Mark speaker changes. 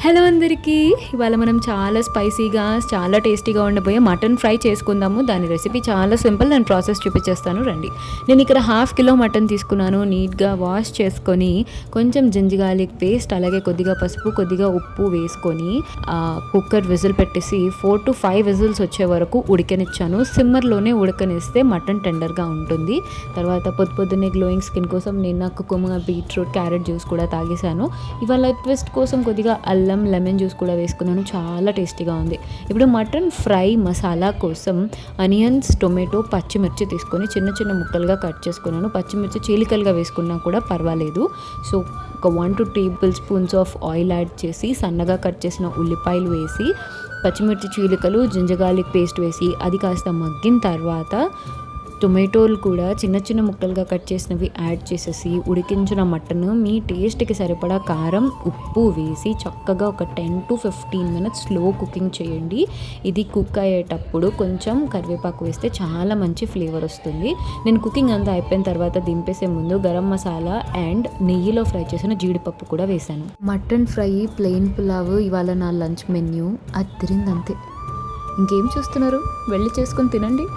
Speaker 1: Hello అందరికీ, ఇవాళ మనం చాలా స్పైసీగా చాలా టేస్టీగా ఉండబోయే మటన్ ఫ్రై చేసుకుందాము. దాని రెసిపీ చాలా సింపుల్, దాని ప్రాసెస్ చూపించేస్తాను రండి. నేను ఇక్కడ 1/2 కిలో మటన్ తీసుకున్నాను. నీట్గా వాష్ చేసుకొని కొంచెం జింజర్ గార్లిక్ పేస్ట్, అలాగే కొద్దిగా పసుపు, కొద్దిగా ఉప్పు వేసుకొని కుక్కర్ విజిల్ పెట్టేసి 4 to 5 విజిల్స్ వచ్చే వరకు ఉడకనిచ్చాను. సిమ్మర్లోనే ఉడకనిస్తే మటన్ టెండర్గా ఉంటుంది. తర్వాత పొద్దున్నే గ్లోయింగ్ స్కిన్ కోసం నేను కుకుమ, బీట్రూట్, క్యారెట్ జ్యూస్ కూడా తాగేశాను. ఇవాళ ట్విస్ట్ కోసం కొద్దిగా అల్లం, లెమన్ జ్యూస్ కూడా వేసుకున్నాను. చాలా టేస్టీగా ఉంది. ఇప్పుడు మటన్ ఫ్రై మసాలా కోసం ఆనియన్స్, టొమాటో, పచ్చిమిర్చి తీసుకొని చిన్న చిన్న ముక్కలుగా కట్ చేసుకున్నాను. పచ్చిమిర్చి చీలికలుగా వేసుకున్నా కూడా పర్వాలేదు. సో ఒక 1 to 2 table spoons of oil add చేసి సన్నగా కట్ చేసిన ఉల్లిపాయలు వేసి పచ్చిమిర్చి చీలికలు, జింజర్ గార్లిక్ పేస్ట్ వేసి అది కాస్త మగ్గిన తర్వాత టొమాటోలు కూడా చిన్న చిన్న ముక్కలుగా కట్ చేసినవి యాడ్ చేసేసి ఉడికించిన మటన్ మీ టేస్ట్కి సరిపడా కారం, ఉప్పు వేసి చక్కగా ఒక 10 to 15 మినిట్స్ స్లో కుకింగ్ చేయండి. ఇది కుక్ అయ్యేటప్పుడు కొంచెం కరివేపాకు వేస్తే చాలా మంచి ఫ్లేవర్ వస్తుంది. నేను కుకింగ్ అంతా అయిపోయిన తర్వాత దింపేసే ముందు గరం మసాలా అండ్ నెయ్యిలో ఫ్రై చేసిన జీడిపప్పు కూడా వేశాను. మటన్ ఫ్రై, ప్లెయిన్ పులావ్ ఇవాళ నా లంచ్ మెన్యూ. అది తిరిందంతే. ఇంకేం చూస్తున్నారు, వెళ్ళి చేసుకొని తినండి.